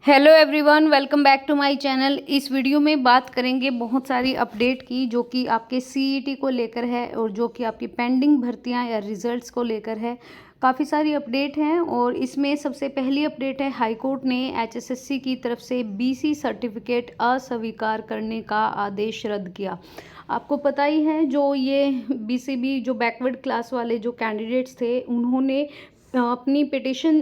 Hello everyone, welcome back to my channel. इस video में बात करेंगे बहुत सारी अपडेट की जो कि आपके सीईटी को लेकर है और जो कि आपकी पेंडिंग भर्तियां या रिजल्ट्स को लेकर है। काफ़ी सारी अपडेट हैं और इसमें सबसे पहली अपडेट है, हाई कोर्ट ने एचएसएससी की तरफ से बीसी सर्टिफिकेट अस्वीकार करने का आदेश रद्द किया। आपको पता ही है, जो ये बीसीबी जो बैकवर्ड क्लास वाले जो कैंडिडेट्स थे उन्होंने अपनी पिटिशन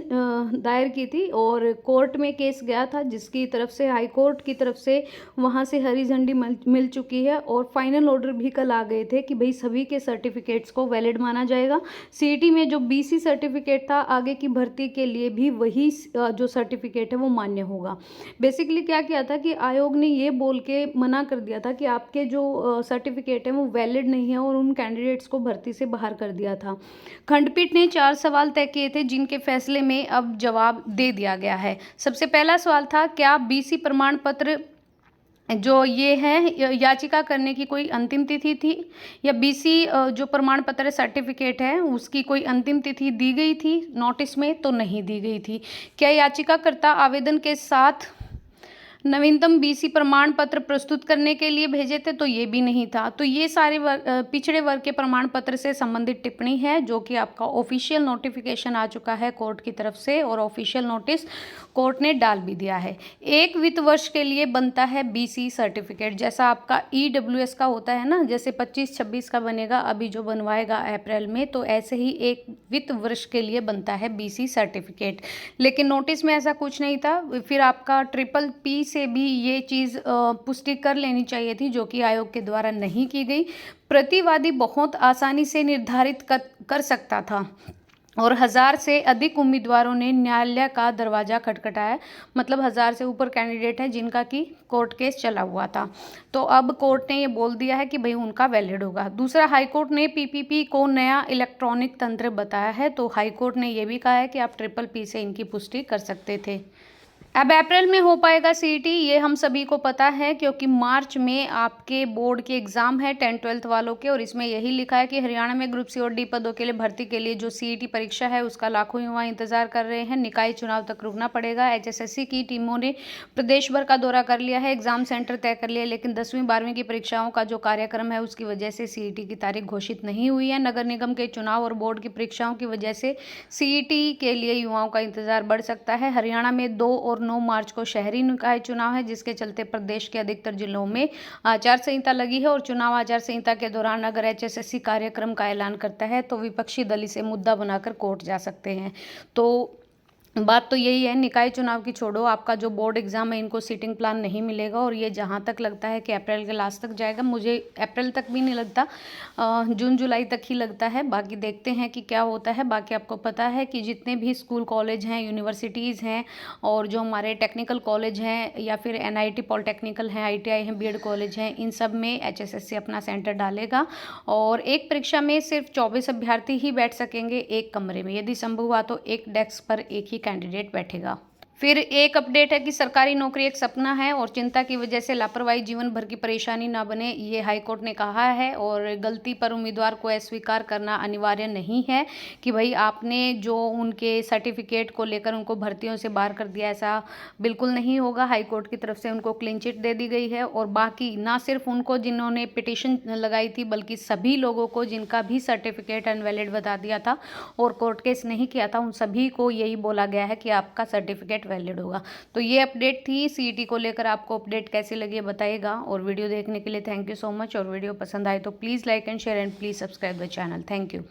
दायर की थी और कोर्ट में केस गया था, जिसकी तरफ से हाई कोर्ट की तरफ से वहाँ से हरी झंडी मिल चुकी है और फाइनल ऑर्डर भी कल आ गए थे कि भाई सभी के सर्टिफिकेट्स को वैलिड माना जाएगा। सीईटी में जो बीसी सर्टिफिकेट था, आगे की भर्ती के लिए भी वही जो सर्टिफिकेट है वो मान्य होगा। बेसिकली क्या किया था कि आयोग ने ये बोल के मना कर दिया था कि आपके जो सर्टिफिकेट है वो वैलिड नहीं है और उन कैंडिडेट्स को भर्ती से बाहर कर दिया था। खंडपीठ ने 4 सवाल तय किए थे, जिनके फैसले में अब जवाब दे दिया गया है। सबसे पहला सवाल था, क्या बीसी प्रमाण पत्र जो ये है याचिका करने की कोई अंतिम तिथि थी, या बीसी जो प्रमाण पत्र सर्टिफिकेट है उसकी कोई अंतिम तिथि दी गई थी नोटिस में? तो नहीं दी गई थी। क्या याचिकाकर्ता आवेदन के साथ नवीनतम बीसी प्रमाण पत्र प्रस्तुत करने के लिए भेजे थे? तो ये भी नहीं था। तो ये सारे पिछड़े वर्ग के प्रमाण पत्र से संबंधित टिप्पणी है, जो कि आपका ऑफिशियल नोटिफिकेशन आ चुका है कोर्ट की तरफ से और ऑफिशियल नोटिस कोर्ट ने डाल भी दिया है। एक वित्त वर्ष के लिए बनता है बीसी सर्टिफिकेट, जैसा आपका ईडब्ल्यूएस का होता है ना, जैसे 25-26 का बनेगा अभी जो बनवाएगा अप्रैल में, तो ऐसे ही एक वित्त वर्ष के लिए बनता है बीसी सर्टिफिकेट। लेकिन नोटिस में ऐसा कुछ नहीं था। फिर आपका ट्रिपल पी से भी ये चीज़ पुष्टि कर लेनी चाहिए थी, जो कि आयोग के द्वारा नहीं की गई। प्रतिवादी बहुत आसानी से निर्धारित कर सकता था और 1000 से अधिक उम्मीदवारों ने न्यायालय का दरवाज़ा खटखटाया। मतलब 1000 से ऊपर कैंडिडेट है जिनका कि कोर्ट केस चला हुआ था। तो अब कोर्ट ने ये बोल दिया है कि भाई उनका वैलिड होगा। दूसरा, हाई कोर्ट ने पीपीपी को नया इलेक्ट्रॉनिक तंत्र बताया है। तो हाई कोर्ट ने ये भी कहा है कि आप ट्रिपल पी से इनकी पुष्टि कर सकते थे। अब अप्रैल में हो पाएगा सीईटी, ये हम सभी को पता है, क्योंकि मार्च में आपके बोर्ड के एग्ज़ाम है 10-12 वालों के, और इसमें यही लिखा है कि हरियाणा में ग्रुप सी और डी पदों के लिए भर्ती के लिए जो सीईटी परीक्षा है उसका लाखों युवा इंतजार कर रहे हैं। निकाय चुनाव तक रुकना पड़ेगा। एचएसएससी की टीमों ने प्रदेश भर का दौरा कर लिया है, एग्जाम सेंटर तय कर लिया, लेकिन 10वीं-12वीं की परीक्षाओं का जो कार्यक्रम है उसकी वजह से सीईटी की तारीख घोषित नहीं हुई है। नगर निगम के चुनाव और बोर्ड की परीक्षाओं की वजह से सीईटी के लिए युवाओं का इंतजार बढ़ सकता है। हरियाणा में 2 और 9 मार्च को शहरी निकाय चुनाव है, जिसके चलते प्रदेश के अधिकतर जिलों में आचार संहिता लगी है और चुनाव आचार संहिता के दौरान अगर एचएसएससी कार्यक्रम का ऐलान करता है तो विपक्षी दल इसे मुद्दा बनाकर कोर्ट जा सकते हैं। तो बात तो यही है, निकाय चुनाव की छोड़ो, आपका जो बोर्ड एग्जाम है इनको सीटिंग प्लान नहीं मिलेगा और ये जहाँ तक लगता है कि अप्रैल के लास्ट तक जाएगा। मुझे अप्रैल तक भी नहीं लगता, जून जुलाई तक ही लगता है। बाकी देखते हैं कि क्या होता है। बाकी आपको पता है कि जितने भी स्कूल कॉलेज हैं, यूनिवर्सिटीज़ हैं और जो हमारे टेक्निकल कॉलेज हैं या फिर एनआईटी पॉलिटेक्निकल हैं, आईटीआई हैं, बीएड कॉलेज हैं, इन सब में एचएसएससी अपना सेंटर डालेगा और एक परीक्षा में सिर्फ 24 अभ्यर्थी ही बैठ सकेंगे एक कमरे में। यदि संभव हुआ तो एक डेस्क पर एक ही कैंडिडेट बैठेगा। फिर एक अपडेट है कि सरकारी नौकरी एक सपना है और चिंता की वजह से लापरवाही जीवन भर की परेशानी ना बने, ये हाईकोर्ट ने कहा है। और गलती पर उम्मीदवार को अस्वीकार करना अनिवार्य नहीं है कि भाई आपने जो उनके सर्टिफिकेट को लेकर उनको भर्तियों से बाहर कर दिया, ऐसा बिल्कुल नहीं होगा। हाईकोर्ट की तरफ से उनको क्लीन चिट दे दी गई है और बाकी ना सिर्फ उनको जिन्होंने पिटिशन लगाई थी, बल्कि सभी लोगों को जिनका भी सर्टिफिकेट अनवैलिड बता दिया था और कोर्ट केस नहीं किया था, उन सभी को यही बोला गया है कि आपका सर्टिफिकेट वैलिड होगा। तो ये अपडेट थी सीईटी को लेकर। आपको अपडेट कैसी लगी बताइएगा और वीडियो देखने के लिए थैंक यू सो मच। और वीडियो पसंद आए तो please like and share and please subscribe the channel. Thank you.